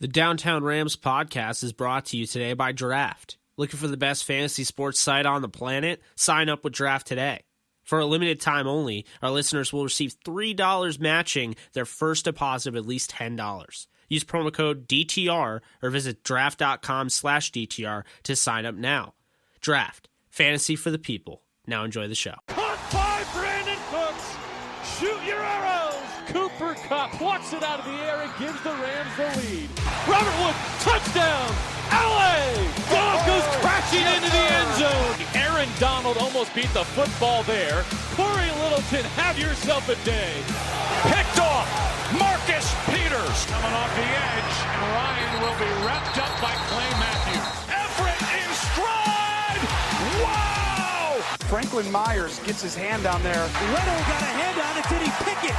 The Downtown Rams podcast is brought to you today by Draft. Looking for the best fantasy sports site on the planet? Sign up with Draft today. For a limited time only, our listeners will receive $3 matching their first deposit of at least $10. Use promo code DTR or visit draft.com/DTR to sign up now. Draft. Fantasy for the people. Now enjoy the show. Caught by Brandon Cooks. Shoot your arrows. Cooper Kupp plucks it out of the air and gives the Rams the lead. Robert Wood, touchdown. LA. Goff goes crashing into the end zone. Aaron Donald almost beat the football there. Corey Littleton, have yourself a day. Picked off. Marcus Peters coming off the edge, and Ryan will be wrapped up by Clay Matthews. Everett in stride. Wow! Franklin Myers gets his hand down there. Leto got a hand on it. Did he pick it?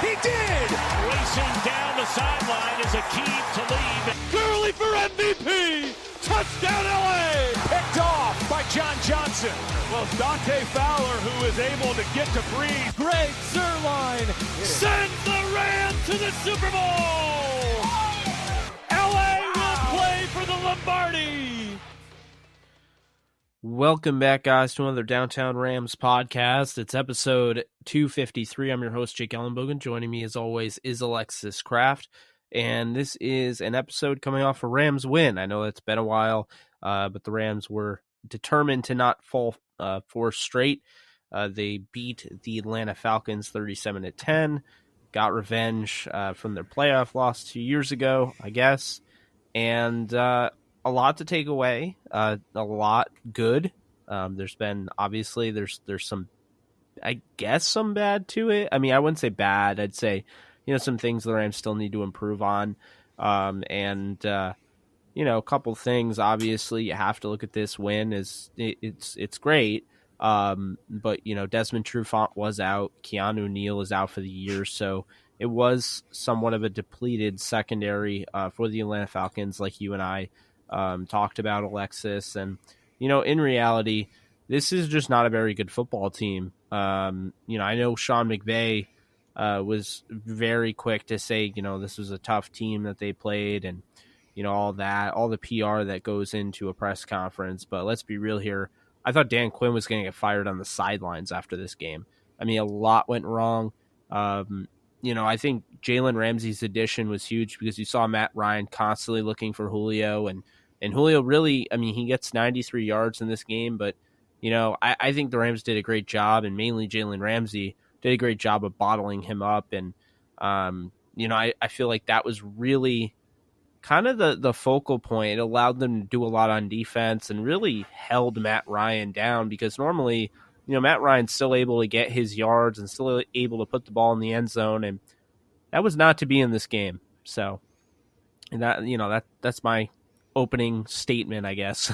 He did! Racing down the sideline is Akeem Talib. Gurley for MVP! Touchdown LA! Picked off by John Johnson. Well, Dante Fowler, who is able to get to breathe. Greg Zuerlein sends the Rams to the Super Bowl! LA will play for the Lombardi! Welcome back, guys, to another Downtown Rams podcast. It's episode 253. I'm your host, Jake Ellenbogen. Joining me, as always, is Alexis Kraft. And this is an episode coming off a Rams win. I know it's been a while, but the Rams were determined to not fall 4 straight. They beat the Atlanta Falcons 37-10, got revenge from their playoff loss 2 years ago, I guess. And a lot to take away, a lot good. There's been, obviously, there's some, I guess, some bad to it. I mean, I wouldn't say bad. I'd say, some things the Rams still need to improve on. A couple things, obviously, you have to look at this win. It's great. But, Desmond Trufant was out. Keanu Neal is out for the year. So it was somewhat of a depleted secondary for the Atlanta Falcons, like you and I talked about, Alexis. And, in reality, this is just not a very good football team. I know Sean McVay was very quick to say, this was a tough team that they played and, all that, all the PR that goes into a press conference. But let's be real here. I thought Dan Quinn was going to get fired on the sidelines after this game. I mean, a lot went wrong. I think Jalen Ramsey's addition was huge because you saw Matt Ryan constantly looking for Julio, and Julio really, he gets 93 yards in this game, but, I think the Rams did a great job, and mainly Jalen Ramsey did a great job of bottling him up. And, I feel like that was really kind of the focal point. It allowed them to do a lot on defense and really held Matt Ryan down, because normally, Matt Ryan's still able to get his yards and still able to put the ball in the end zone, and that was not to be in this game. So, and that's my opening statement, I guess.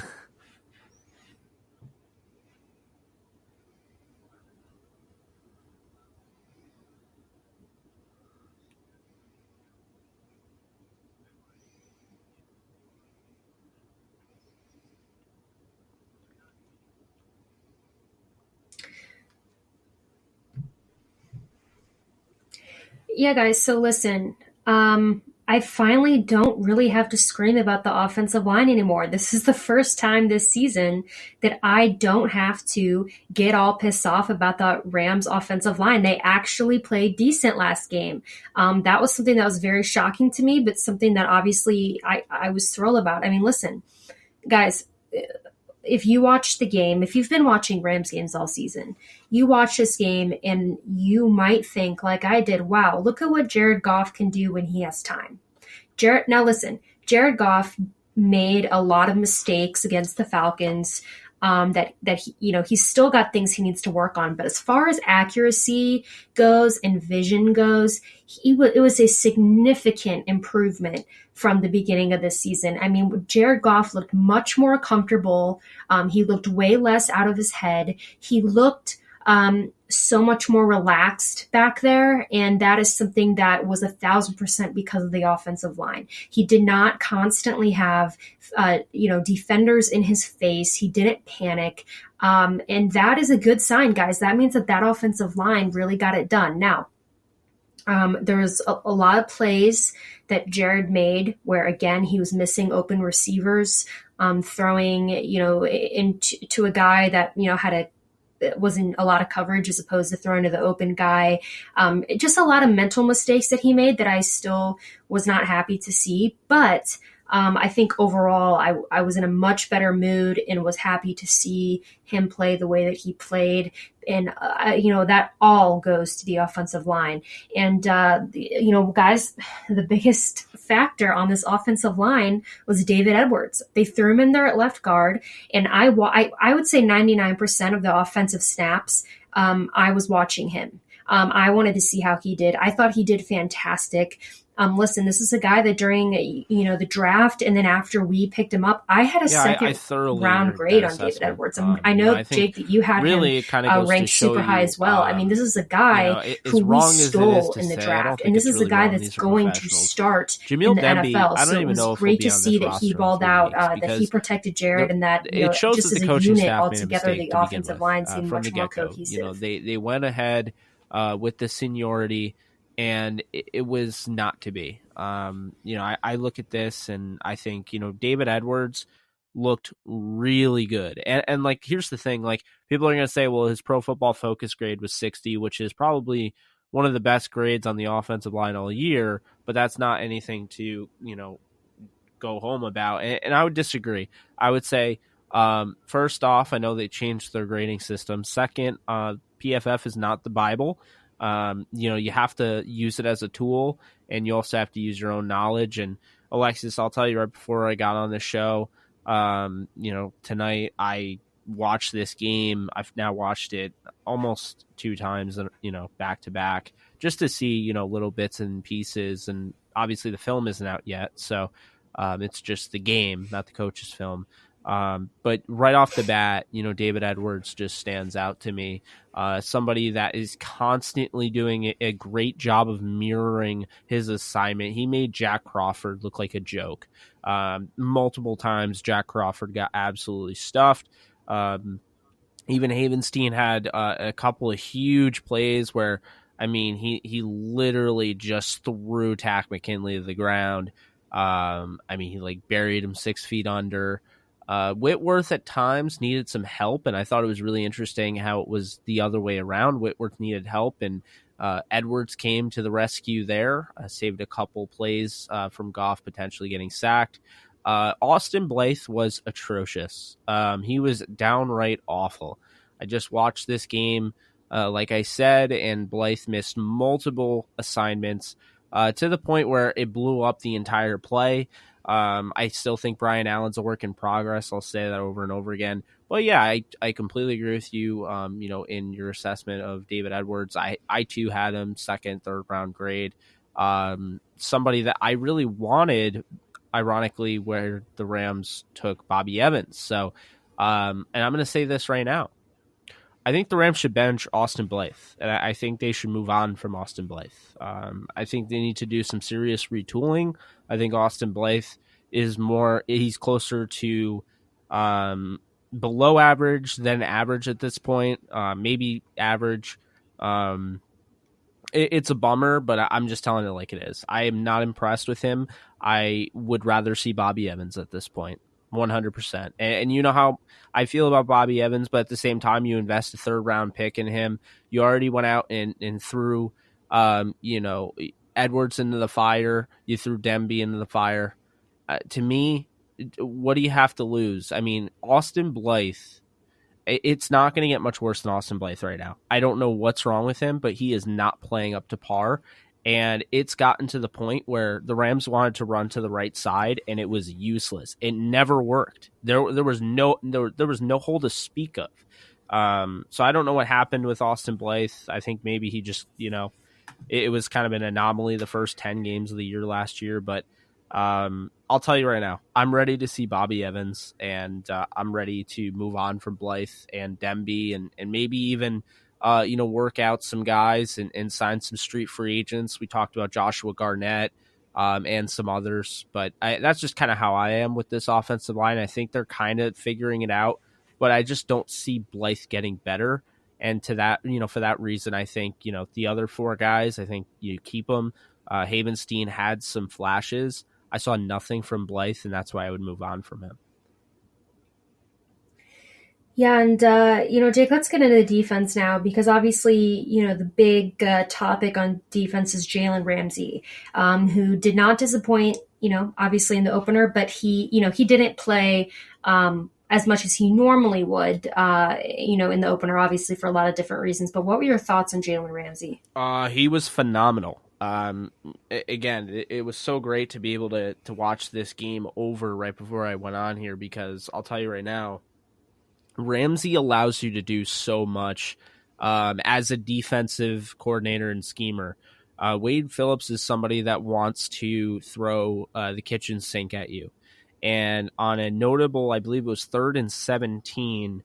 Yeah, guys, so listen, I finally don't really have to scream about the offensive line anymore. This is the first time this season that I don't have to get all pissed off about the Rams offensive line. They actually played decent last game. That was something that was very shocking to me, but something that obviously I was thrilled about. I mean, listen, guys, if you watch the game, if you've been watching Rams games all season, you watch this game and you might think, like I did, wow, look at what Jared Goff can do when he has time. Now listen, Jared Goff made a lot of mistakes against the Falcons. He's still got things he needs to work on. But as far as accuracy goes and vision goes, it was a significant improvement from the beginning of this season. I mean, Jared Goff looked much more comfortable. He looked way less out of his head. He looked so much more relaxed back there. And that is something that was 1,000% because of the offensive line. He did not constantly have, defenders in his face. He didn't panic. And that is a good sign, guys. That means that offensive line really got it done. Now, There was a lot of plays that Jared made where, again, he was missing open receivers, throwing, into a guy that, was in a lot of coverage as opposed to throwing to the open guy. Just a lot of mental mistakes that he made that I still was not happy to see. But I think overall I was in a much better mood and was happy to see him play the way that he played. And, that all goes to the offensive line. And, guys, the biggest factor on this offensive line was David Edwards. They threw him in there at left guard. And I would say 99% of the offensive snaps, I was watching him. I wanted to see how he did. I thought he did fantastic. Listen, this is a guy that during, the draft and then after we picked him up, I had a second round grade on David Edwards. I know, Jake, that you had really him ranked super high as well. I mean, this is a guy who we stole in the draft, and this is a guy that's going to start in the NFL. So it was great to see that he balled out, that he protected Jared, and that just as a unit altogether, the offensive line seemed much more cohesive. They went ahead with the seniority, and it was not to be. I look at this and I think, David Edwards looked really good. And like, here's the thing, like, people are going to say, well, his Pro Football Focus grade was 60, which is probably one of the best grades on the offensive line all year, but that's not anything to, go home about. And I would disagree. I would say, first off, I know they changed their grading system. Second, PFF is not the Bible. You have to use it as a tool, and you also have to use your own knowledge. And Alexis, I'll tell you right before I got on the show, tonight I watched this game. I've now watched it almost 2 times, back to back, just to see, little bits and pieces. And obviously the film isn't out yet. So, it's just the game, not the coach's film. But right off the bat, David Edwards just stands out to me. Somebody that is constantly doing a great job of mirroring his assignment. He made Jack Crawford look like a joke. Multiple times, Jack Crawford got absolutely stuffed. Even Havenstein had a couple of huge plays where, he literally just threw Tack McKinley to the ground. He buried him 6 feet under. Whitworth at times needed some help, and I thought it was really interesting how it was the other way around. Whitworth needed help, and Edwards came to the rescue there, saved a couple plays from Goff potentially getting sacked. Austin Blythe was atrocious. He was downright awful. I just watched this game, like I said, and Blythe missed multiple assignments to the point where it blew up the entire play. I still think Brian Allen's a work in progress. I'll say that over and over again. But yeah, I completely agree with you, in your assessment of David Edwards. I too had him second, third round grade. Somebody that I really wanted, ironically, where the Rams took Bobby Evans. So, and I'm going to say this right now. I think the Rams should bench Austin Blythe, and I think they should move on from Austin Blythe. I think they need to do some serious retooling. I think Austin Blythe he's closer to below average than average at this point, maybe average. It's a bummer, but I'm just telling it like it is. I am not impressed with him. I would rather see Bobby Evans at this point. 100%. And you know how I feel about Bobby Evans, but at the same time, you invest a 3rd round pick in him. You already went out and threw, Edwards into the fire. You threw Demby into the fire. To me, what do you have to lose? Austin Blythe, it's not going to get much worse than Austin Blythe right now. I don't know what's wrong with him, but he is not playing up to par. And it's gotten to the point where the Rams wanted to run to the right side, and it was useless. It never worked. There was no hole to speak of. So I don't know what happened with Austin Blythe. I think maybe he just, it was kind of an anomaly the first 10 games of the year last year. But I'll tell you right now, I'm ready to see Bobby Evans, and I'm ready to move on from Blythe and Demby, and maybe even work out some guys and sign some street free agents. We talked about Joshua Garnett and some others, but that's just kind of how I am with this offensive line. I think they're kind of figuring it out, but I just don't see Blythe getting better. And to that, for that reason, I think, the other 4 guys, I think you keep them. Havenstein had some flashes. I saw nothing from Blythe, and that's why I would move on from him. Yeah, and, Jake, let's get into the defense now, because obviously, the big topic on defense is Jalen Ramsey, who did not disappoint, obviously in the opener, but he didn't play as much as he normally would, in the opener, obviously for a lot of different reasons. But what were your thoughts on Jalen Ramsey? He was phenomenal. Again, it was so great to be able to watch this game over right before I went on here, because I'll tell you right now, Ramsey allows you to do so much as a defensive coordinator and schemer. Wade Phillips is somebody that wants to throw the kitchen sink at you. And on a notable, I believe it was 3rd and 17,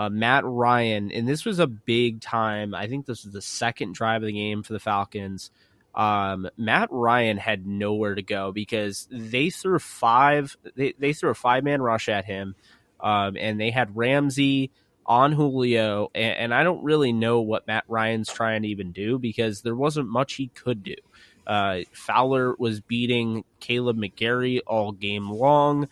Matt Ryan, and this was a big time, I think this was the second drive of the game for the Falcons. Matt Ryan had nowhere to go because they threw a 5-man rush at him. And they had Ramsey on Julio, and I don't really know what Matt Ryan's trying to even do, because there wasn't much he could do. Fowler was beating Caleb McGarry all game long.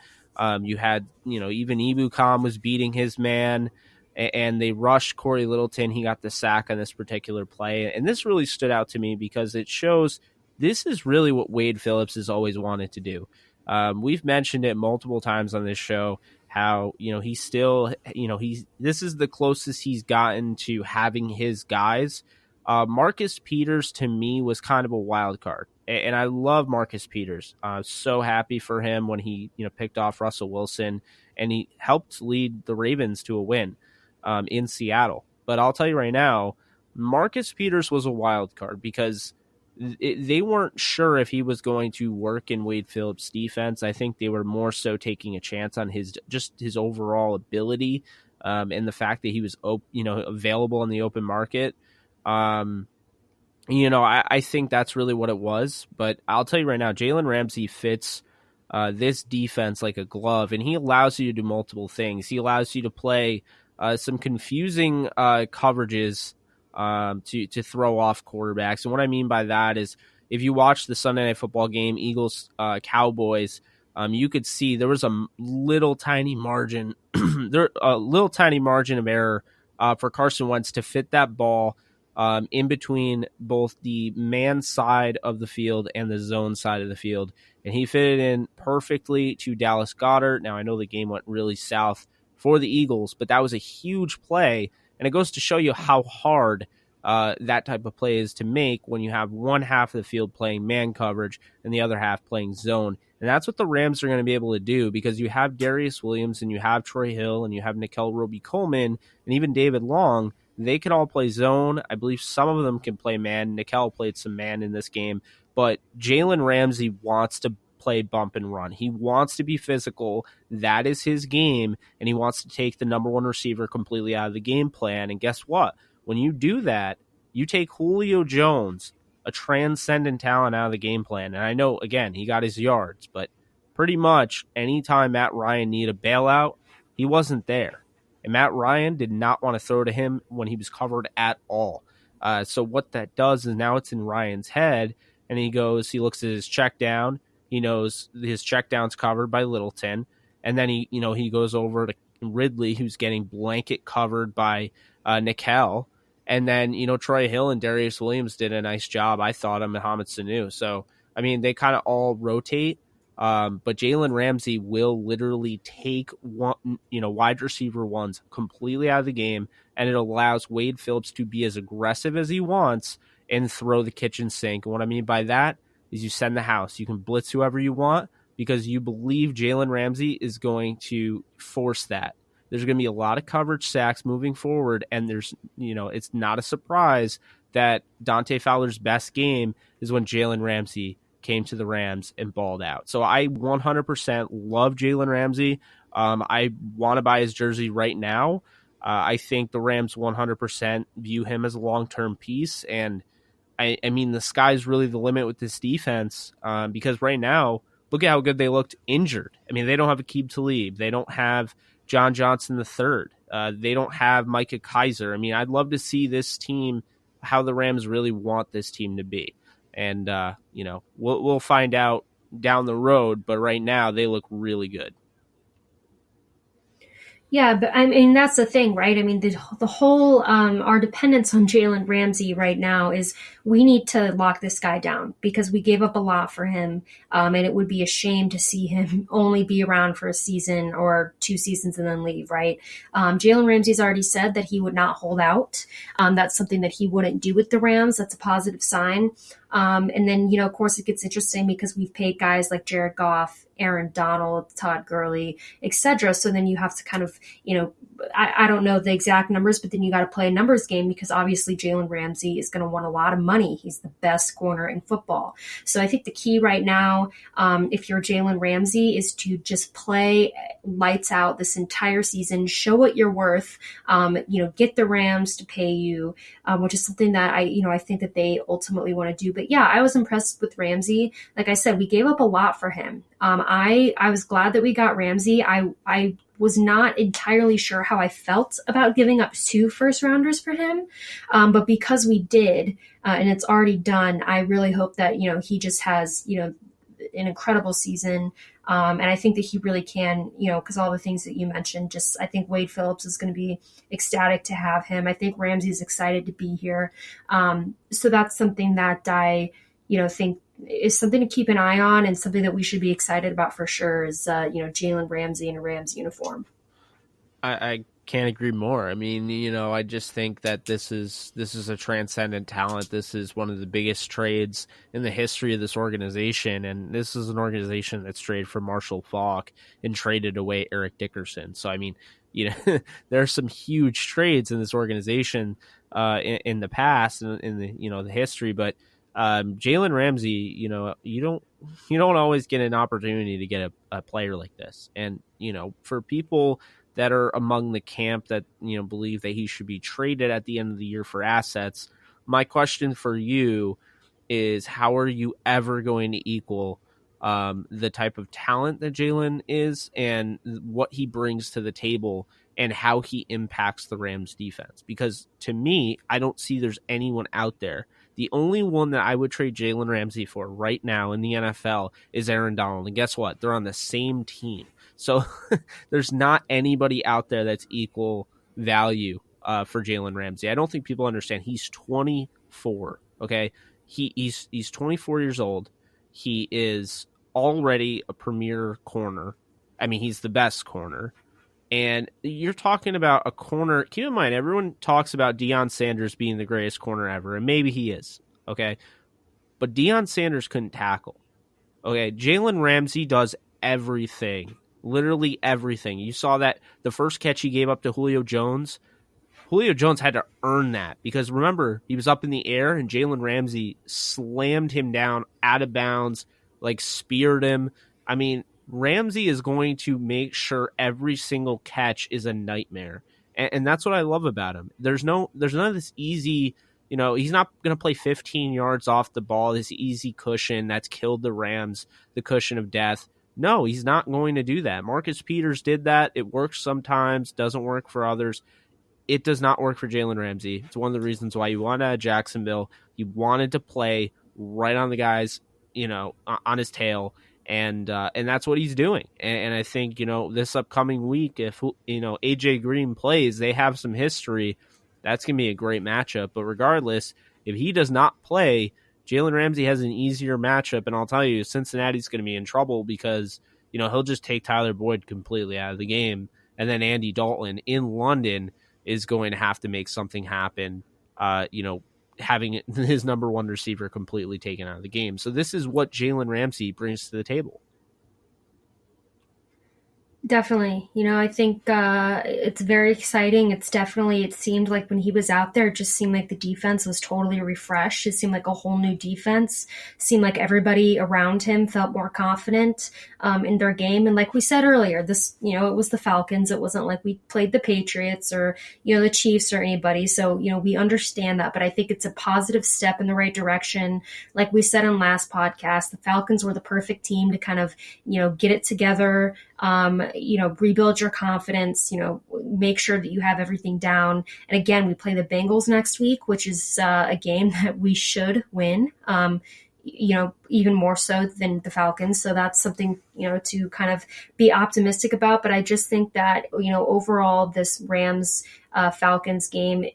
You had, even Ebukam was beating his man, and they rushed Corey Littleton. He got the sack on this particular play, and this really stood out to me because it shows this is really what Wade Phillips has always wanted to do. We've mentioned it multiple times on this show, how, he's still, this is the closest he's gotten to having his guys. Marcus Peters, to me, was kind of a wild card. And I love Marcus Peters. So happy for him when he, picked off Russell Wilson, and he helped lead the Ravens to a win in Seattle. But I'll tell you right now, Marcus Peters was a wild card because they weren't sure if he was going to work in Wade Phillips' defense. I think they were more so taking a chance on his overall ability, and the fact that he was available in the open market. I think that's really what it was. But I'll tell you right now, Jalen Ramsey fits this defense like a glove, and he allows you to do multiple things. He allows you to play some confusing coverages to throw off quarterbacks. And what I mean by that is, if you watch the Sunday Night Football game, Eagles Cowboys, you could see there was a little tiny margin, of error for Carson Wentz to fit that ball in between both the man side of the field and the zone side of the field, and he fit it in perfectly to Dallas Goedert. Now, I know the game went really south for the Eagles, but that was a huge play. And it goes to show you how hard that type of play is to make when you have one half of the field playing man coverage and the other half playing zone. And that's what the Rams are going to be able to do, because you have Darius Williams and you have Troy Hill and you have Nickel Roby-Coleman and even David Long. They can all play zone. I believe some of them can play man. Nickel played some man in this game. But Jalen Ramsey wants to play bump and run. He wants to be physical. That is his game, and he wants to take the number one receiver completely out of the game plan. And guess what? When you do that, you take Julio Jones, a transcendent talent, out of the game plan. And I know, again, he got his yards, but pretty much anytime Matt Ryan needed a bailout, he wasn't there. And Matt Ryan did not want to throw to him when he was covered at all. So what that does is now it's in Ryan's head, and he looks at his check down. He knows his check down's covered by Littleton. And then he goes over to Ridley, who's getting blanket covered by Nickel. And then, Troy Hill and Darius Williams did a nice job, I thought, on Mohamed Sanu. So, I mean, they kind of all rotate. But Jalen Ramsey will literally take wide receiver ones completely out of the game, and it allows Wade Phillips to be as aggressive as he wants and throw the kitchen sink. And what I mean by that is you send the house. You can blitz whoever you want because you believe Jalen Ramsey is going to force that. There's going to be a lot of coverage sacks moving forward, and it's not a surprise that Dante Fowler's best game is when Jalen Ramsey came to the Rams and balled out. So I 100% love Jalen Ramsey. I want to buy his jersey right now. I think the Rams 100% view him as a long-term piece, and I mean, the sky's really the limit with this defense because right now, look at how good they looked injured. I mean, they don't have Aqib Talib. They don't have John Johnson III. They don't have Micah Kaiser. I mean, I'd love to see this team, how the Rams really want this team to be. And, we'll find out down the road, but right now they look really good. Yeah, but I mean, that's the thing, right? I mean, the whole, our dependence on Jalen Ramsey right now is we need to lock this guy down because we gave up a lot for him. And it would be a shame to see him only be around for a season or 2 seasons and then leave, right? Jalen Ramsey's already said that he would not hold out. That's something that he wouldn't do with the Rams. That's a positive sign. And then, of course, it gets interesting because we've paid guys like Jared Goff, Aaron Donald, Todd Gurley, etc. So then you have to kind of, I don't know the exact numbers, but then you got to play a numbers game because obviously Jalen Ramsey is going to want a lot of money. He's the best corner in football. So I think the key right now, if you're Jalen Ramsey, is to just play lights out this entire season, show what you're worth, get the Rams to pay you, which is something that I think that they ultimately want to do. But yeah, I was impressed with Ramsey. Like I said, we gave up a lot for him. I was glad that we got Ramsey. I was not entirely sure how I felt about giving up 2 first-rounders for him, but because we did, and it's already done, I really hope that he just has an incredible season, and I think that he really can, because all the things that you mentioned. I think Wade Phillips is going to be ecstatic to have him. I think Ramsey's excited to be here, so that's something that I think is something to keep an eye on and something that we should be excited about for sure is, Jalen Ramsey in a Rams uniform. I can't agree more. I mean, I just think that this is a transcendent talent. This is one of the biggest trades in the history of this organization. And this is an organization that's traded for Marshall Faulk and traded away Eric Dickerson. So, I mean, there are some huge trades in this organization in the past, in the history, but Jalen Ramsey, you don't always get an opportunity to get a player like this. And, for people that are among the camp that, believe that he should be traded at the end of the year for assets, my question for you is, how are you ever going to equal the type of talent that Jalen is and what he brings to the table and how he impacts the Rams defense? Because to me, I don't see there's anyone out there. The only one that I would trade Jalen Ramsey for right now in the NFL is Aaron Donald. And guess what? They're on the same team. So there's not anybody out there that's equal value for Jalen Ramsey. I don't think people understand. He's 24, okay? He's 24 years old. He is already a premier corner. I mean, he's the best corner. And you're talking about a corner. Keep in mind, everyone talks about Deion Sanders being the greatest corner ever, and maybe he is, okay? But Deion Sanders couldn't tackle, okay? Jalen Ramsey does everything, literally everything. You saw that the first catch he gave up to Julio Jones. Julio Jones had to earn that because, remember, he was up in the air, and Jalen Ramsey slammed him down out of bounds, like speared him. I mean, Ramsey is going to make sure every single catch is a nightmare. And that's what I love about him. There's none of this easy, he's not going to play 15 yards off the ball, this easy cushion that's killed the Rams, the cushion of death. No, he's not going to do that. Marcus Peters did that. It works sometimes, doesn't work for others. It does not work for Jalen Ramsey. It's one of the reasons why you wanted at Jacksonville. You wanted to play right on the guys, on his tail. And that's what he's doing. And I think, this upcoming week, if, AJ Green plays, they have some history. That's going to be a great matchup. But regardless, if he does not play, Jalen Ramsey has an easier matchup. And I'll tell you, Cincinnati's going to be in trouble because, he'll just take Tyler Boyd completely out of the game. And then Andy Dalton in London is going to have to make something happen, having his number one receiver completely taken out of the game. So this is what Jalen Ramsey brings to the table. Definitely. I think it's very exciting. It seemed like when he was out there, it just seemed like the defense was totally refreshed. It seemed like a whole new defense. It seemed like everybody around him felt more confident in their game. And like we said earlier, this, it was the Falcons. It wasn't like we played the Patriots or, the Chiefs or anybody. So, we understand that, but I think it's a positive step in the right direction. Like we said in last podcast, the Falcons were the perfect team to kind of, get it together, rebuild your confidence, make sure that you have everything down. And again, we play the Bengals next week, which is a game that we should win. Even more so than the Falcons. So that's something, to kind of be optimistic about. But I just think that, overall this Rams Falcons game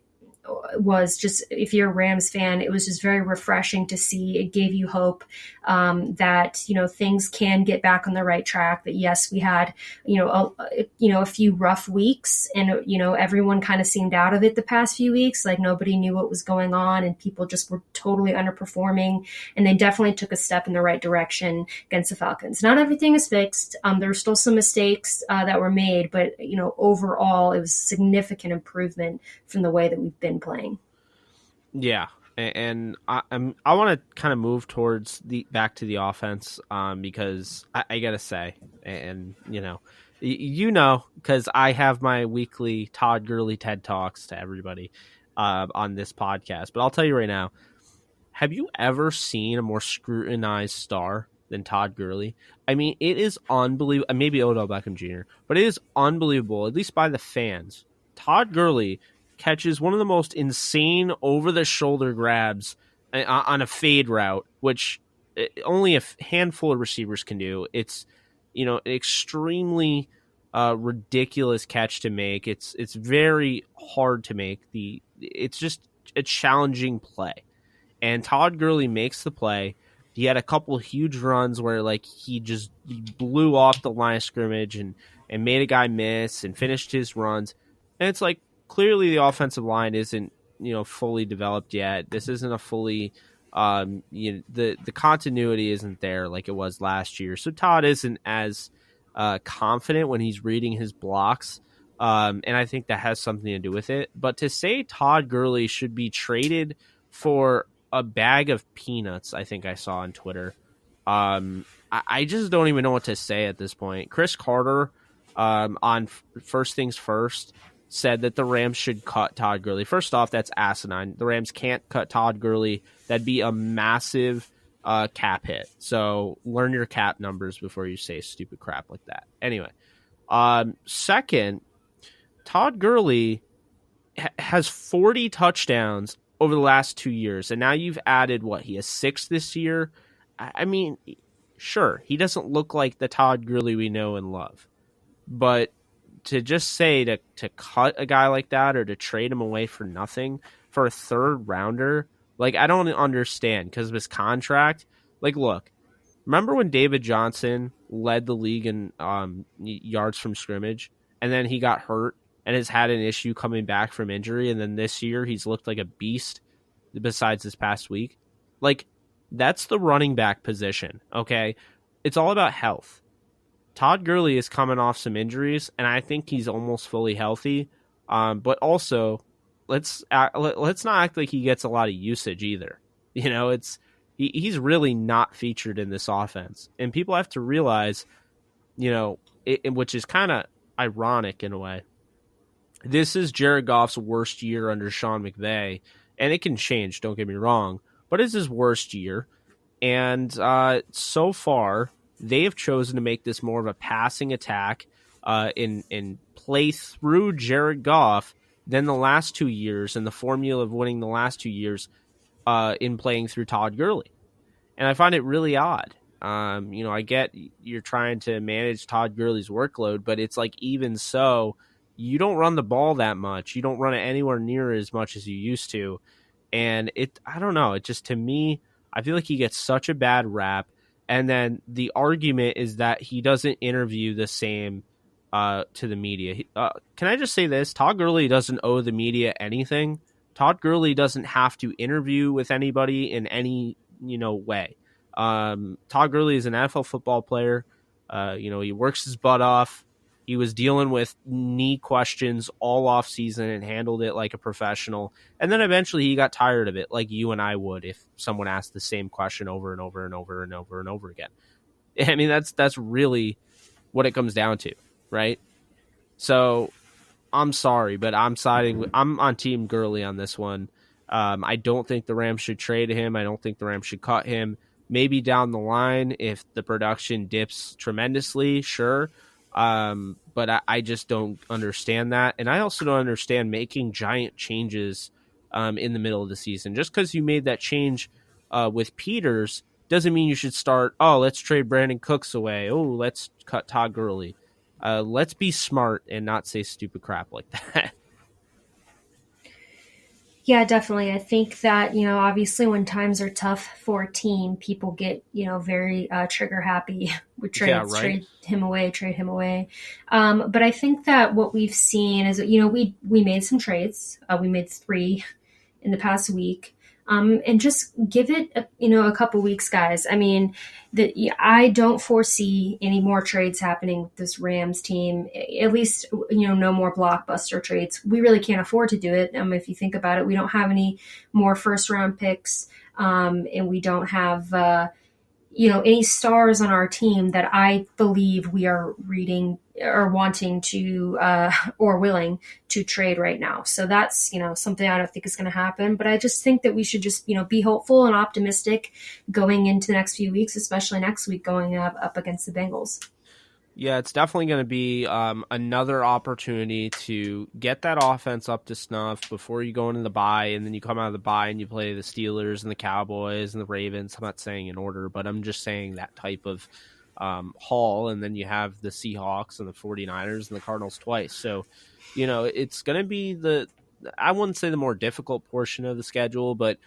was just, if you're a Rams fan, it was just very refreshing to see. It gave you hope that things can get back on the right track. That yes, we had a few rough weeks, and everyone kind of seemed out of it the past few weeks. Like nobody knew what was going on, and people just were totally underperforming. And they definitely took a step in the right direction against the Falcons. Not everything is fixed. There's still some mistakes that were made, but overall, it was significant improvement from the way that we've been playing. Yeah, and I want to kind of move towards back to the offense because I gotta say, and because I have my weekly Todd Gurley TED Talks to everybody on this podcast, but I'll tell you right now, have you ever seen a more scrutinized star than Todd Gurley? I mean, it is unbelievable. Maybe Odell Beckham Jr., but it is unbelievable, at least by the fans. Todd Gurley catches one of the most insane over-the-shoulder grabs on a fade route, which only a handful of receivers can do. It's extremely ridiculous catch to make. It's very hard to make. It's just a challenging play, and Todd Gurley makes the play. He had a couple huge runs where he blew off the line of scrimmage and made a guy miss and finished his runs, and it's like, clearly, the offensive line isn't, fully developed yet. This isn't a fully, the continuity isn't there like it was last year. So Todd isn't as confident when he's reading his blocks, and I think that has something to do with it. But to say Todd Gurley should be traded for a bag of peanuts, I think I saw on Twitter. I just don't even know what to say at this point. Chris Carter on First Things First said that the Rams should cut Todd Gurley. First off, that's asinine. The Rams can't cut Todd Gurley. That'd be a massive cap hit. So learn your cap numbers before you say stupid crap like that. Anyway, second, Todd Gurley has 40 touchdowns over the last 2 years, and now you've added he has 6 this year. I mean, sure, he doesn't look like the Todd Gurley we know and love, but to just say to cut a guy like that or to trade him away for nothing for a third rounder, I don't understand because of his contract. Look, remember when David Johnson led the league in yards from scrimmage, and then he got hurt and has had an issue coming back from injury, and then this year he's looked like a beast besides this past week? That's the running back position, okay? It's all about health. Todd Gurley is coming off some injuries, and I think he's almost fully healthy. But also, let's not act like he gets a lot of usage either. He's really not featured in this offense, and people have to realize, which is kind of ironic in a way. This is Jared Goff's worst year under Sean McVay, and it can change. Don't get me wrong, but it's his worst year, and so far, they have chosen to make this more of a passing attack and play through Jared Goff than the last 2 years, and the formula of winning the last 2 years in playing through Todd Gurley. And I find it really odd. I get you're trying to manage Todd Gurley's workload, but it's even so, you don't run the ball that much. You don't run it anywhere near as much as you used to. And I don't know. It just, to me, I feel like he gets such a bad rap. And then the argument is that he doesn't interview the same to the media. Can I just say this? Todd Gurley doesn't owe the media anything. Todd Gurley doesn't have to interview with anybody in any way. Todd Gurley is an NFL football player. He works his butt off. He was dealing with knee questions all off season and handled it like a professional. And then eventually he got tired of it, like you and I would if someone asked the same question over and over and over and over and over again. I mean, that's really what it comes down to, right? So I'm sorry, but I'm on Team Gurley on this one. I don't think the Rams should trade him. I don't think the Rams should cut him. Maybe down the line if the production dips tremendously, sure. But I just don't understand that. And I also don't understand making giant changes in the middle of the season. Just because you made that change with Peters doesn't mean you should start, oh, let's trade Brandon Cooks away. Oh, let's cut Todd Gurley. Let's be smart and not say stupid crap like that. Yeah, definitely. I think that, obviously when times are tough for a team, people get, very trigger happy with trades, Yeah, right. trade him away. But I think that what we've seen is, we made some trades. We made 3 in the past week. And just give it, a couple weeks, guys. I mean, I don't foresee any more trades happening with this Rams team. At least, no more blockbuster trades. We really can't afford to do it. If you think about it, we don't have any more first round picks, and we don't have, any stars on our team that I believe we are reading or wanting to or willing to trade right now. So that's, something I don't think is going to happen. But I just think that we should just, be hopeful and optimistic going into the next few weeks, especially next week going up against the Bengals. Yeah, it's definitely going to be another opportunity to get that offense up to snuff before you go into the bye, and then you come out of the bye and you play the Steelers and the Cowboys and the Ravens. I'm not saying in order, but I'm just saying that type of haul, and then you have the Seahawks and the 49ers and the Cardinals twice. So, it's going to be I wouldn't say the more difficult portion of the schedule, but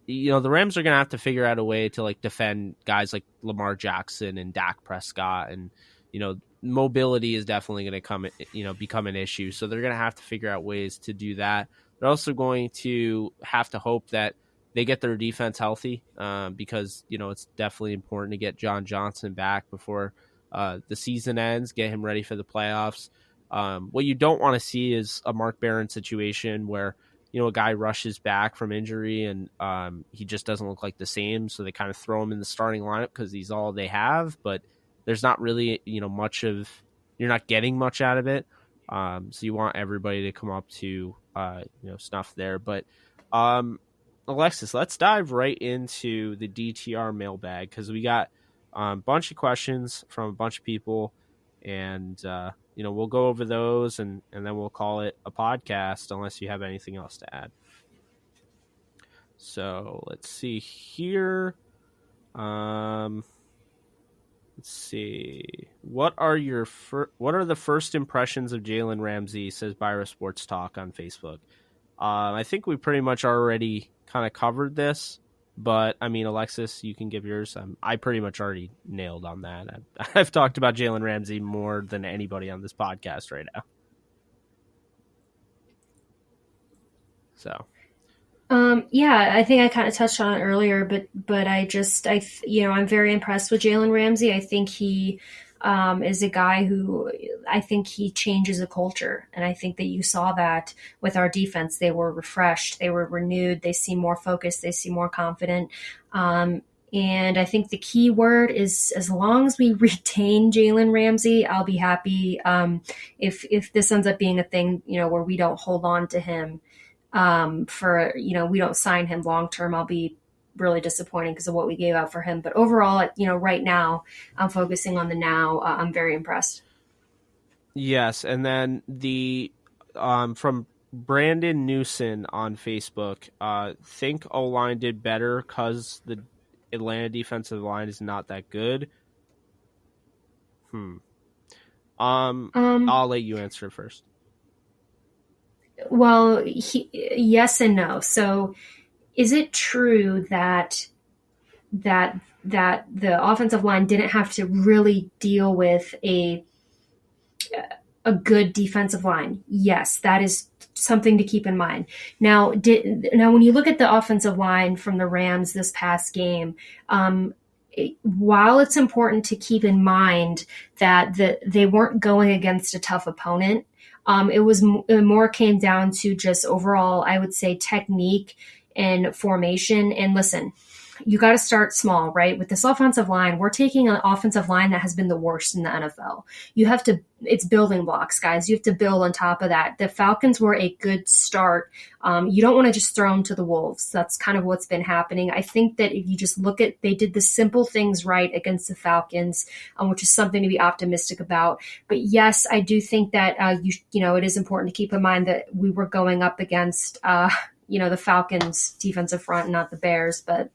the Rams are going to have to figure out a way to defend guys like Lamar Jackson and Dak Prescott, and mobility is definitely going to become an issue. So they're going to have to figure out ways to do that. They're also going to have to hope that they get their defense healthy because, it's definitely important to get John Johnson back before the season ends, get him ready for the playoffs. What you don't want to see is a Mark Barron situation where, a guy rushes back from injury and he just doesn't look like the same. So they kind of throw him in the starting lineup because he's all they have, but there's not really, you're not getting much out of it. So you want everybody to come up to, snuff there. But Alexis, let's dive right into the DTR mailbag because we got a bunch of questions from a bunch of people, and we'll go over those and then we'll call it a podcast unless you have anything else to add. So let's see here. Let's see. What are the first impressions of Jalen Ramsey, says Byra Sports Talk on Facebook. I think we pretty much already kind of covered this, but I mean, Alexis, you can give yours. I pretty much already nailed on that. I've talked about Jalen Ramsey more than anybody on this podcast right now. So. Yeah, I think I kind of touched on it earlier, but I'm very impressed with Jalen Ramsey. I think he is a guy who I think he changes a culture. And I think that you saw that with our defense. They were refreshed. They were renewed. They seem more focused. They seem more confident. And I think the key word is as long as we retain Jalen Ramsey, I'll be happy. If this ends up being a thing, where we don't hold on to him, we don't sign him long-term, I'll be really disappointed because of what we gave out for him. But overall, right now I'm focusing on the now. I'm very impressed. Yes. And then from Brandon Newson on Facebook, think O-line did better because the Atlanta defensive line is not that good. I'll let you answer it first. Well, yes and no. So is it true that the offensive line didn't have to really deal with a good defensive line? Yes, that is something to keep in mind. Now when you look at the offensive line from the Rams this past game, while it's important to keep in mind that they weren't going against a tough opponent, it more came down to just overall, I would say, technique and formation. And listen, you got to start small, right? With this offensive line, we're taking an offensive line that has been the worst in the NFL. It's building blocks, guys. You have to build on top of that. The Falcons were a good start. You don't want to just throw them to the wolves. That's kind of what's been happening. I think that if you just look at, they did the simple things right against the Falcons, which is something to be optimistic about. But yes, I do think that, it is important to keep in mind that we were going up against, the Falcons defensive front, not the Bears, but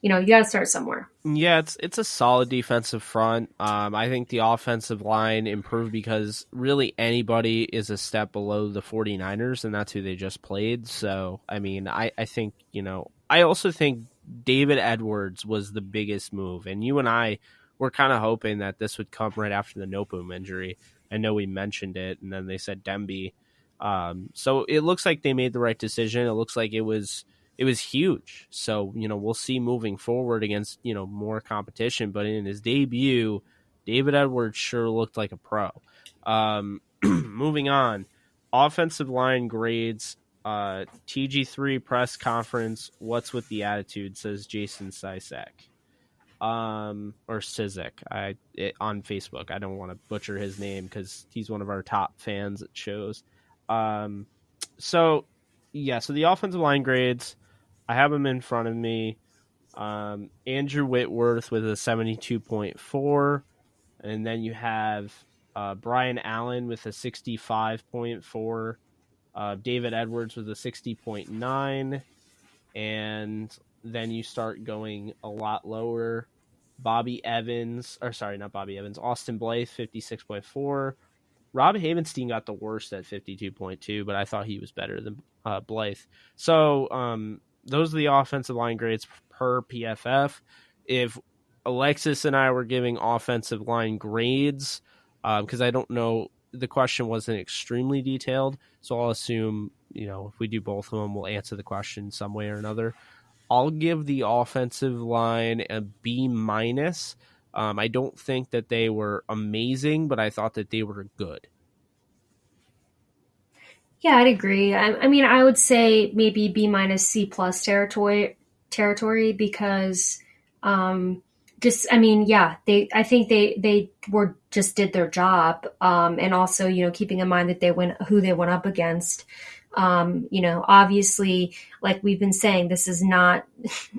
you got to start somewhere. Yeah, it's a solid defensive front. I think the offensive line improved because really anybody is a step below the 49ers, and that's who they just played. So, I mean, I think, I also think David Edwards was the biggest move. And you and I were kind of hoping that this would come right after the Nopum injury. I know we mentioned it, and then they said Demby. So it looks like they made the right decision. It looks like it was huge. So, we'll see moving forward against, more competition. But in his debut, David Edwards sure looked like a pro. Moving on, offensive line grades, TG3 press conference, what's with the attitude, says Jason Sisek. Or Sizek on Facebook. I don't want to butcher his name because he's one of our top fans at shows. So the offensive line grades, I have them in front of me. Andrew Whitworth with a 72.4, and then you have Brian Allen with a 65.4, David Edwards with a 60.9, and then you start going a lot lower. Austin Blythe, 56.4. Rob Havenstein got the worst at 52.2, but I thought he was better than Blythe. So those are the offensive line grades per PFF. If Alexis and I were giving offensive line grades, because I don't know, the question wasn't extremely detailed, so I'll assume, if we do both of them, we'll answer the question some way or another. I'll give the offensive line a B-. I don't think that they were amazing, but I thought that they were good. Yeah, I'd agree. I mean, I would say maybe B-, C+ territory because I think they just did their job. And also, keeping in mind that who they went up against. Obviously, like we've been saying, this is not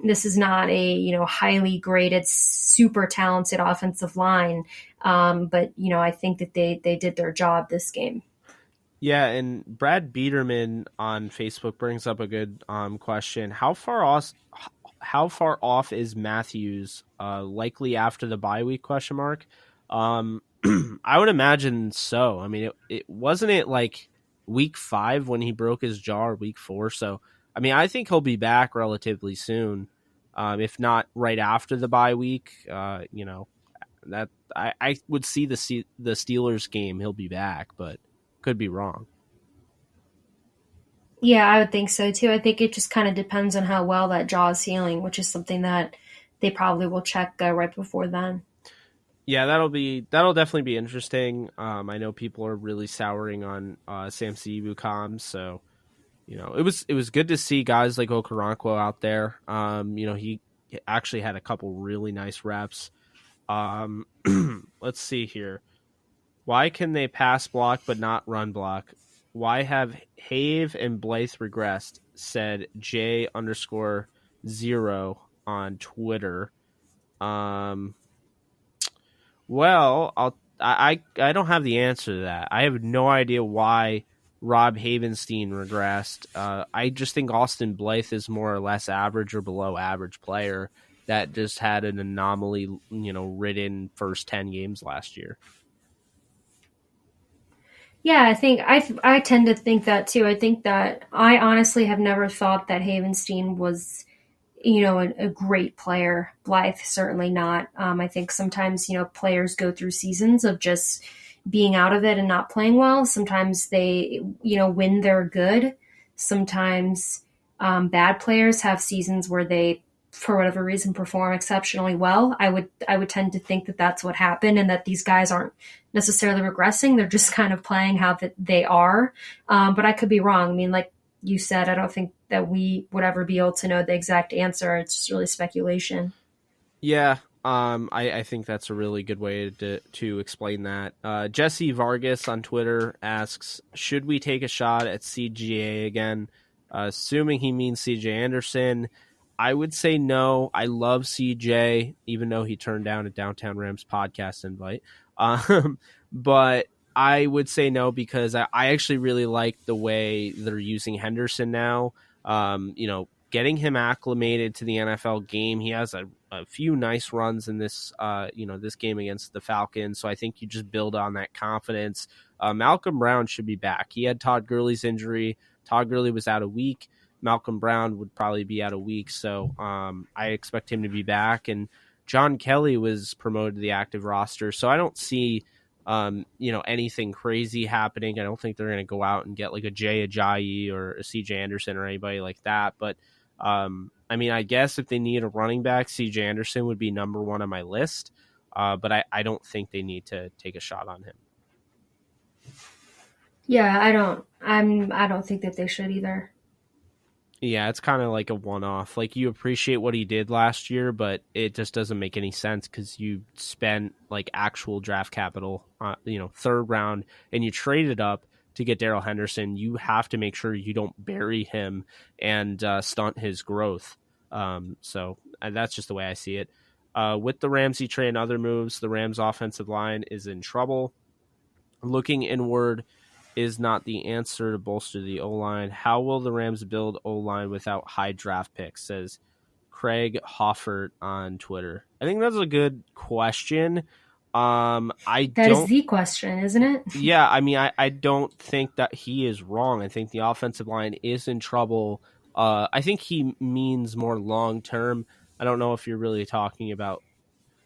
a, highly graded, super talented offensive line. But I think that they did their job this game. Yeah, and Brad Biederman on Facebook brings up a good question. How far off is Matthews? Likely after the bye week? ? I would imagine so. I mean, it wasn't it like week 5 when he broke his jaw, or week 4. So, I mean, I think he'll be back relatively soon, if not right after the bye week. That I would see the Steelers game. He'll be back, but could be wrong. Yeah, I would think so too. I think it just kind of depends on how well that jaw is healing, which is something that they probably will check right before then. Yeah, that'll definitely be interesting. I know people are really souring on Sam Ebukam, so it was good to see guys like Okoronkwo out there. He actually had a couple really nice reps. Let's see here. Why can they pass block but not run block? Why have Have and Blythe regressed? Said J_0 on Twitter. Well, I don't have the answer to that. I have no idea why Rob Havenstein regressed. I just think Austin Blythe is more or less average or below average player that just had an anomaly, ridden first 10 games last year. Yeah, I think I tend to think that too. I think that I honestly have never thought that Havenstein was, a great player. Blythe, certainly not. I think sometimes, players go through seasons of just being out of it and not playing well. Sometimes they, when they're good. Sometimes bad players have seasons where they, for whatever reason, perform exceptionally well. I would tend to think that that's what happened, and that these guys aren't necessarily regressing. They're just kind of playing how they are. But I could be wrong. I mean, like you said, I don't think that we would ever be able to know the exact answer. It's just really speculation. Yeah, I think that's a really good way to explain that. Jesse Vargas on Twitter asks, should we take a shot at CGA again? Assuming he means CJ Anderson, I would say no. I love CJ, even though he turned down a Downtown Rams podcast invite. But I would say no because I actually really like the way they're using Henderson now. Getting him acclimated to the NFL game. He has a few nice runs in this, this game against the Falcons. So I think you just build on that confidence. Malcolm Brown should be back. He had Todd Gurley's injury. Todd Gurley was out a week. Malcolm Brown would probably be out a week. So I expect him to be back. And John Kelly was promoted to the active roster. So I don't see, anything crazy happening. I don't think they're going to go out and get like a Jay Ajayi or a CJ Anderson or anybody like that. But I guess if they need a running back, CJ Anderson would be number one on my list. But I don't think they need to take a shot on him. Yeah, I don't think that they should either. Yeah, it's kind of like a one-off. Like, you appreciate what he did last year, but it just doesn't make any sense because you spent like actual draft capital, third round, and you traded up to get Darrell Henderson. You have to make sure you don't bury him and stunt his growth. So that's just the way I see it. With the Ramsey trade and other moves, the Rams offensive line is in trouble. Looking inward is not the answer to bolster the O-line. How will the Rams build O-line without high draft picks, says Craig Hoffert on Twitter. I think that's a good question. That is the question, isn't it? Yeah, I don't think that he is wrong. I think the offensive line is in trouble. I think he means more long-term. I don't know if you're really talking about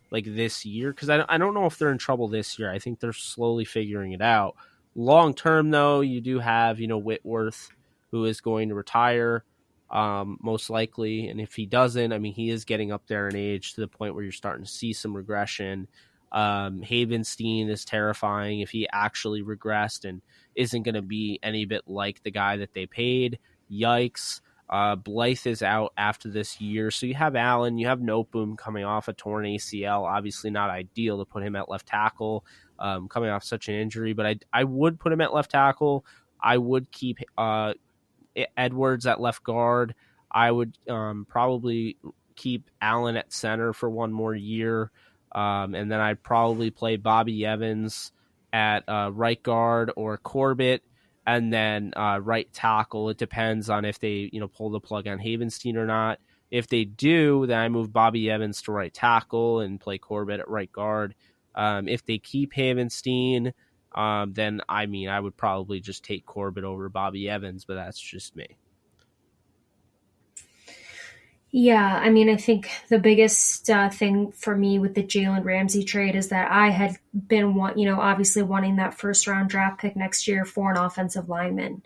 like this year, because I don't know if they're in trouble this year. I think they're slowly figuring it out. Long term, though, you do have, Whitworth, who is going to retire, most likely. And if he doesn't, he is getting up there in age to the point where you're starting to see some regression. Havenstein is terrifying if he actually regressed and isn't going to be any bit like the guy that they paid. Yikes. Blythe is out after this year. So you have Allen, you have Noteboom coming off a torn ACL. Obviously not ideal to put him at left tackle, coming off such an injury, but I would put him at left tackle. I would keep Edwards at left guard. I would probably keep Allen at center for one more year. And then I'd probably play Bobby Evans at right guard or Corbett, and then right tackle. It depends on if they pull the plug on Havenstein or not. If they do, then I move Bobby Evans to right tackle and play Corbett at right guard. If they keep Havenstein, then I would probably just take Corbett over Bobby Evans, but that's just me. Yeah, I think the biggest thing for me with the Jalen Ramsey trade is that I had been obviously wanting that first round draft pick next year for an offensive lineman,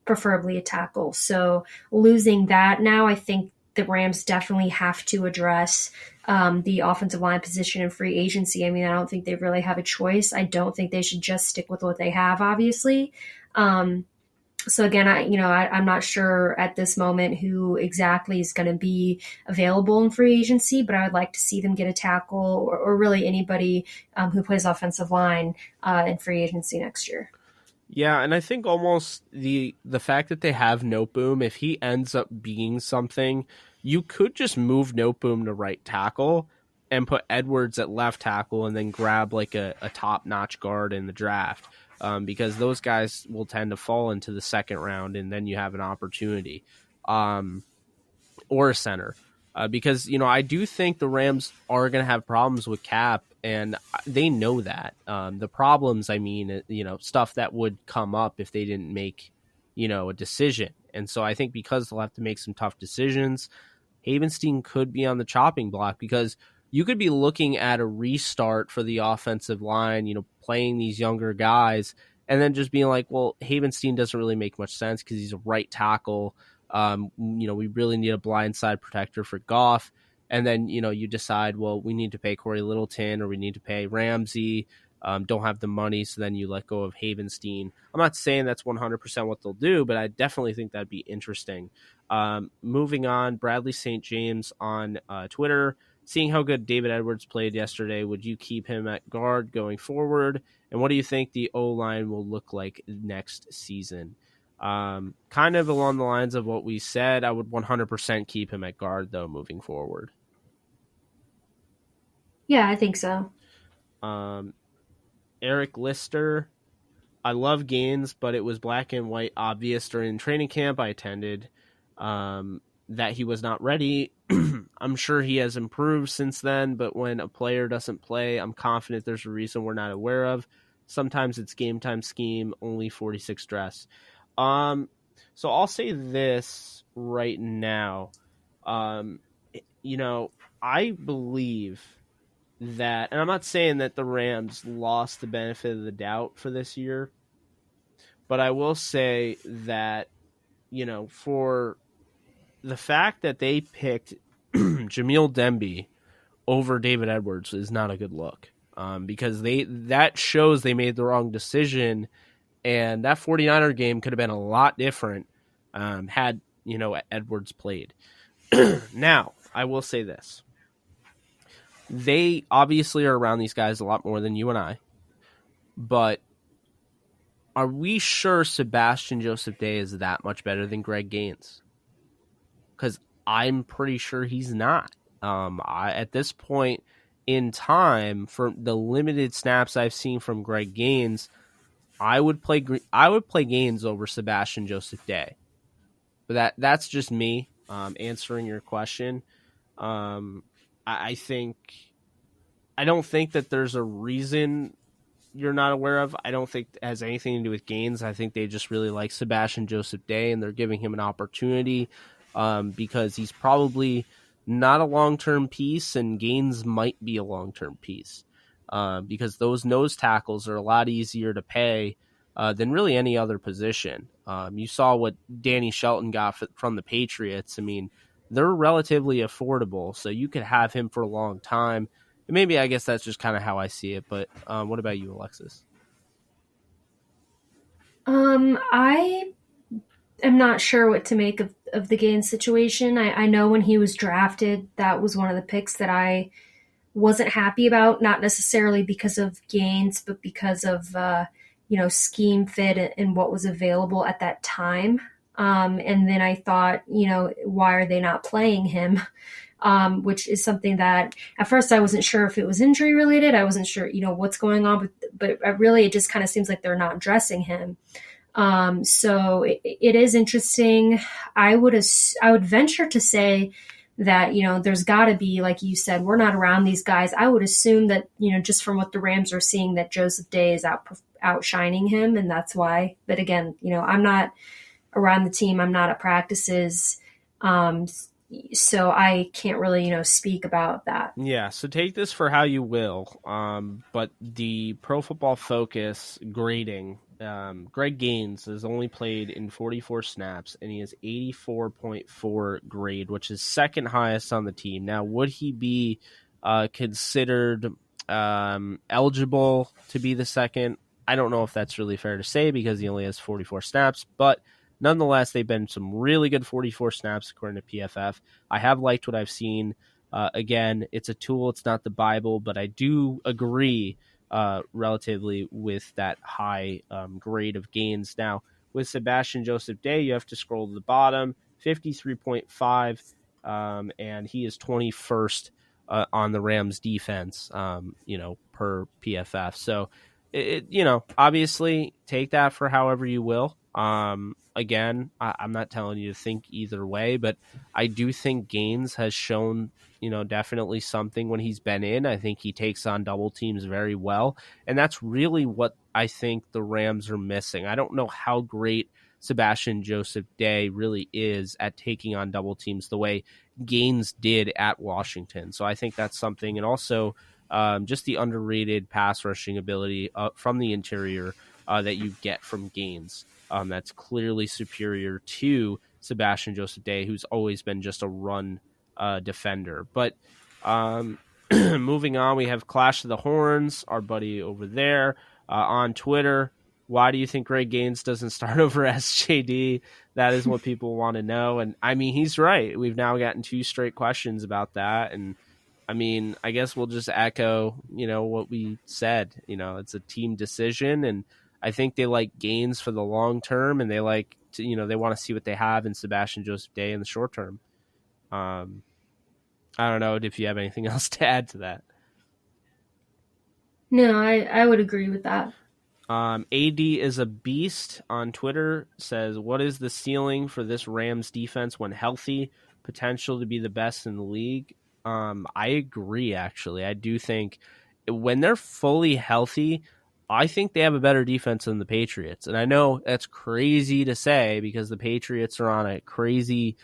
preferably a tackle. So losing that now, I think the Rams definitely have to address the offensive line position in free agency. I don't think they really have a choice. I don't think they should just stick with what they have, obviously. So again, I'm not sure at this moment who exactly is going to be available in free agency, but I would like to see them get a tackle or really anybody who plays offensive line in free agency next year. Yeah, and I think almost the fact that they have Noteboom, if he ends up being something, you could just move Noteboom to right tackle and put Edwards at left tackle and then grab like a top-notch guard in the draft. Because those guys will tend to fall into the second round, and then you have an opportunity, or a center. Because, I do think the Rams are going to have problems with cap, and they know that. The problems, stuff that would come up if they didn't make, a decision. And so I think because they'll have to make some tough decisions, Havenstein could be on the chopping block, because you could be looking at a restart for the offensive line, playing these younger guys, and then just being like, well, Havenstein doesn't really make much sense because he's a right tackle. We really need a blindside protector for Goff. And then, you decide, well, we need to pay Corey Littleton or we need to pay Ramsey. don't have the money, so then you let go of Havenstein. I'm not saying that's 100% what they'll do, but I definitely think that'd be interesting. Moving on, Bradley St. James on Twitter, seeing how good David Edwards played yesterday, would you keep him at guard going forward? And what do you think the O-line will look like next season? Kind of along the lines of what we said, I would 100% keep him at guard, though, moving forward. Yeah, I think so. Eric Lister, I love Gaines, but it was black and white obvious during training camp I attended that he was not ready. I'm sure he has improved since then, but when a player doesn't play, I'm confident there's a reason we're not aware of. Sometimes it's game time scheme, only 46 dress. So I'll say this right now. I believe that, and I'm not saying that the Rams lost the benefit of the doubt for this year, but I will say that, for the fact that they picked Jamil Demby over David Edwards is not a good look, because that shows they made the wrong decision, and that 49er game could have been a lot different had Edwards played. Now, I will say this. They obviously are around these guys a lot more than you and I, but are we sure Sebastian Joseph Day is that much better than Greg Gaines? Because I'm pretty sure he's not. At this point in time, for the limited snaps I've seen from Greg Gaines, I would play Gaines over Sebastian Joseph Day. But that's just me answering your question. I don't think that there's a reason you're not aware of. I don't think it has anything to do with Gaines. I think they just really like Sebastian Joseph Day, and they're giving him an opportunity because he's probably not a long-term piece, and Gaines might be a long-term piece because those nose tackles are a lot easier to pay than really any other position. You saw what Danny Shelton got from the Patriots. I mean, they're relatively affordable, so you could have him for a long time. And maybe I guess that's just kind of how I see it. But what about you, Alexis? I am not sure what to make of the Gaines situation. I know when he was drafted, that was one of the picks that I wasn't happy about, not necessarily because of Gaines, but because of scheme fit and what was available at that time. And then I thought, why are they not playing him? Which is something that at first I wasn't sure if it was injury related. I wasn't sure, what's going on, but really it just kind of seems like they're not dressing him. So it is interesting. I would venture to say that, there's gotta be, like you said, we're not around these guys. I would assume that, just from what the Rams are seeing, that Joseph Day is outshining him. And that's why, but again, I'm not around the team. I'm not at practices. So I can't really, speak about that. Yeah, so take this for how you will. But the Pro Football Focus grading, Greg Gaines has only played in 44 snaps, and he has 84.4 grade, which is second highest on the team. Now, would he be considered eligible to be the second? I don't know if that's really fair to say because he only has 44 snaps, but nonetheless, they've been some really good 44 snaps according to PFF. I have liked what I've seen. Again, it's a tool. It's not the Bible, but I do agree relatively with that high grade of Gaines. Now, with Sebastian Joseph Day, you have to scroll to the bottom, 53.5, and he is 21st on the Rams defense, per PFF. So, obviously take that for however you will. Again, I'm not telling you to think either way, but I do think Gaines has shown, definitely something when he's been in. I think he takes on double teams very well, and that's really what I think the Rams are missing. I don't know how great Sebastian Joseph Day really is at taking on double teams the way Gaines did at Washington. So I think that's something, and also just the underrated pass rushing ability from the interior that you get from Gaines. That's clearly superior to Sebastian Joseph Day, who's always been just a run defender. But Moving on, we have Clash of the Horns, our buddy over there on Twitter. Why do you think Greg Gaines doesn't start over SJD? That is what people want to know. And I mean, he's right. We've now gotten 2 straight questions about that. And I mean, I guess we'll just echo, what we said. It's a team decision. And I think they like Gaines for the long term. And they like to, they want to see what they have in Sebastian Joseph Day in the short term. I don't know if you have anything else to add to that. No, I would agree with that. AD is a beast on Twitter says, what is the ceiling for this Rams defense when healthy? Potential to be the best in the league. I agree, actually. I do think when they're fully healthy, I think they have a better defense than the Patriots. And I know that's crazy to say because the Patriots are on a crazy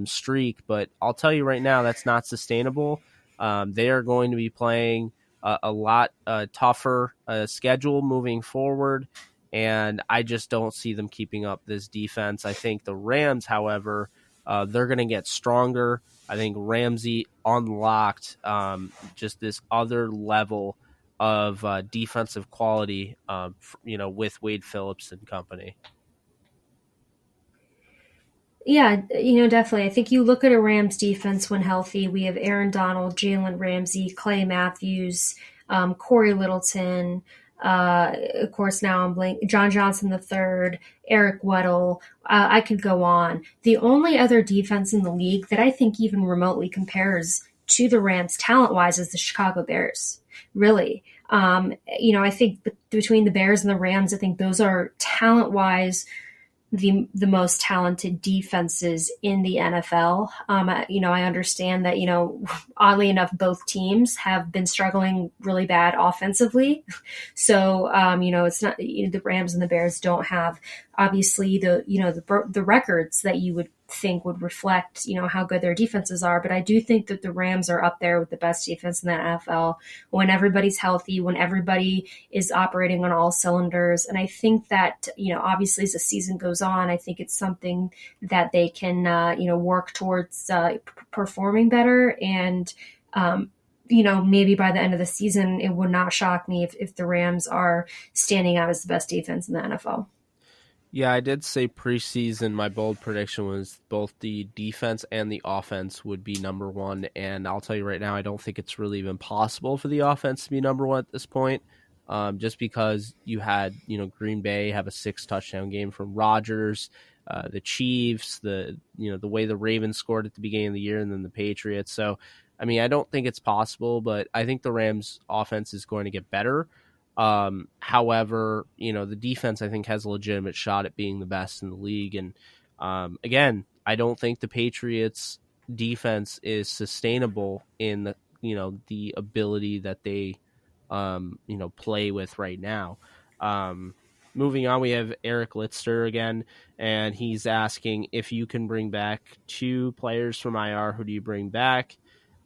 streak, but I'll tell you right now, that's not sustainable. They are going to be playing a lot tougher schedule moving forward, and I just don't see them keeping up this defense. I think the Rams, however, they're going to get stronger. I think Ramsey unlocked just this other level of defensive quality, with Wade Phillips and company. Yeah, definitely. I think you look at a Rams defense when healthy. We have Aaron Donald, Jalen Ramsey, Clay Matthews, Corey Littleton. Of course, now I'm blank. John Johnson III, Eric Weddle. I could go on. The only other defense in the league that I think even remotely compares to the Rams talent-wise is the Chicago Bears. Really. I think between the Bears and the Rams, I think those are talent-wise the most talented defenses in the NFL. I understand that, oddly enough, both teams have been struggling really bad offensively. So, it's not, the Rams and the Bears don't have obviously the records that you would think would reflect, how good their defenses are. But I do think that the Rams are up there with the best defense in the NFL when everybody's healthy, when everybody is operating on all cylinders. And I think that, obviously as the season goes on, I think it's something that they can, work towards performing better. And, maybe by the end of the season, it would not shock me if the Rams are standing out as the best defense in the NFL. Yeah, I did say preseason my bold prediction was both the defense and the offense would be number one, and I'll tell you right now, I don't think it's really even possible for the offense to be number one at this point, just because you had, Green Bay have a 6-touchdown game from Rodgers, the Chiefs, the way the Ravens scored at the beginning of the year, and then the Patriots. So, I mean, I don't think it's possible, but I think the Rams offense is going to get better. However, the defense I think has a legitimate shot at being the best in the league. And again, I don't think the Patriots defense is sustainable in the ability that they play with right now. Moving on, we have Eric Litster again, and he's asking if you can bring back 2 players from IR, who do you bring back?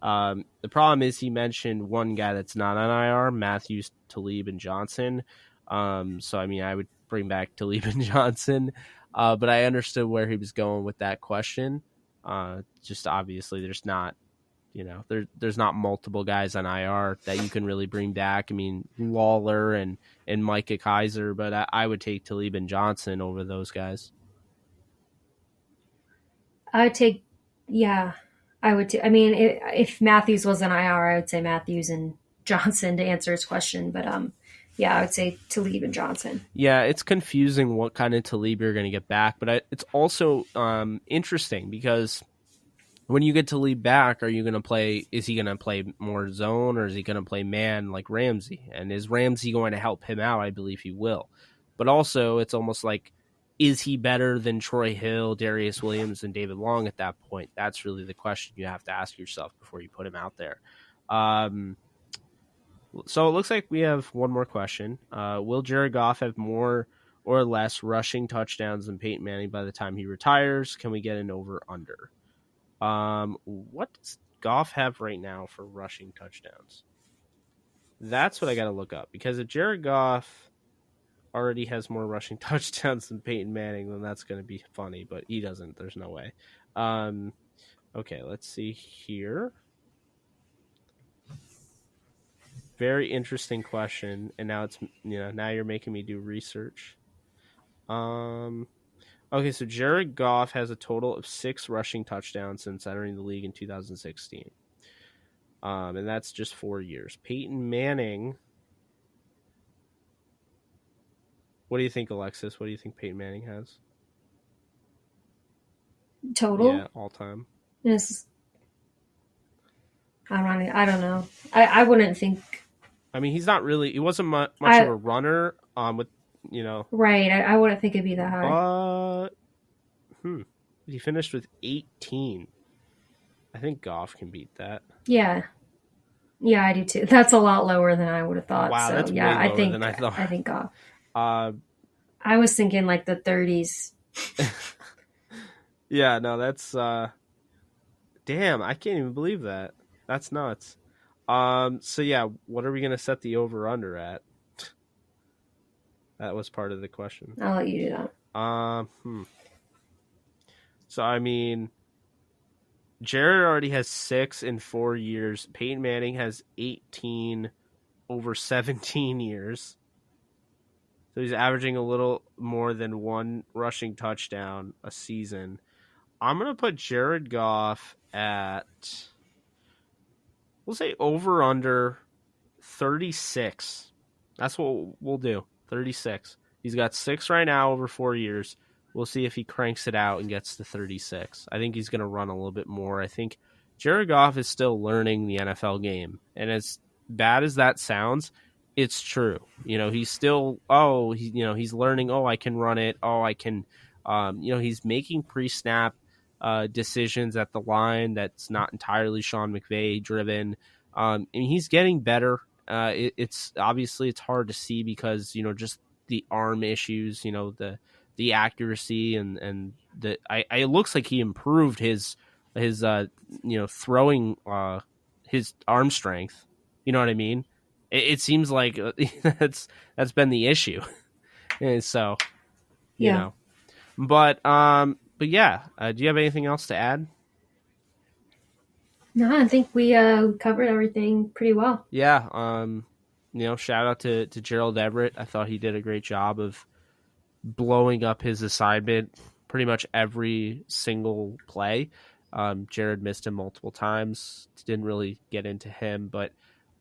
The problem is he mentioned one guy that's not on IR, Matthews, Talib, and Johnson. So, I mean, I would bring back Talib and Johnson, but I understood where he was going with that question. Just obviously there's not, there's not multiple guys on IR that you can really bring back. I mean, Lawler and Micah Kaiser, but I would take Talib and Johnson over those guys. I would take, yeah. I would. I mean, if Matthews was an IR, I would say Matthews and Johnson to answer his question. But I would say Talib and Johnson. Yeah, it's confusing what kind of Talib you're going to get back, but it's also interesting because when you get Talib back, are you going to play? Is he going to play more zone or is he going to play man like Ramsey? And is Ramsey going to help him out? I believe he will. But also, it's almost like, is he better than Troy Hill, Darius Williams, and David Long at that point? That's really the question you have to ask yourself before you put him out there. So it looks like we have one more question. Will Jared Goff have more or less rushing touchdowns than Peyton Manning by the time he retires? Can we get an over-under? What does Goff have right now for rushing touchdowns? That's what I got to look up, because if Jared Goff already has more rushing touchdowns than Peyton Manning, then that's going to be funny, but he doesn't. There's no way. Okay, let's see here. very interesting question, and now now you're making me do research. Okay, so Jared Goff has a total of 6 rushing touchdowns since entering the league in 2016. And that's just 4 years. Peyton Manning. What do you think, Alexis? What do you think Peyton Manning has? Total? Yeah, all time. Yes. I don't know. I wouldn't think. I mean, he wasn't much of a runner. With Right. I wouldn't think it'd be that high. He finished with 18. I think Goff can beat that. Yeah. Yeah, I do too. That's a lot lower than I would have thought. Wow, so, that's yeah, way lower than I thought. I think Goff. I was thinking like the 30s. Yeah, no, that's damn, I can't even believe that. That's nuts. So yeah, what are we gonna set the over under at? That was part of the question. I'll let you do that. So I mean, Jared already has 6 in 4 years. Peyton Manning has 18 over 17 years. So he's averaging a little more than 1 rushing touchdown a season. I'm going to put Jared Goff at, we'll say over under 36. That's what we'll do. 36. He's got 6 right now over 4 years. We'll see if he cranks it out and gets to 36. I think he's going to run a little bit more. I think Jared Goff is still learning the NFL game. And as bad as that sounds, it's true. He's still, he's learning, I can run it. I can, he's making pre-snap decisions at the line that's not entirely Sean McVay driven. And he's getting better. It's obviously it's hard to see because, just the arm issues, the accuracy and the it looks like he improved his throwing his arm strength. You know what I mean? It seems like that's been the issue. And so, but yeah, do you have anything else to add? No, I think we covered everything pretty well. Yeah. Shout out to Gerald Everett. I thought he did a great job of blowing up his assignment pretty much every single play. Jared missed him multiple times. Didn't really get into him, but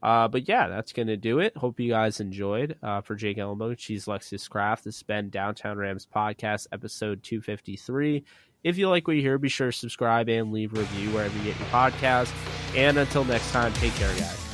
yeah, that's going to do it. Hope you guys enjoyed. For Jake Ellenbogen, she's Alexis Kraft. This has been Downtown Rams Podcast, episode 253. If you like what you hear, be sure to subscribe and leave a review wherever you get your podcast. And until next time, take care, guys.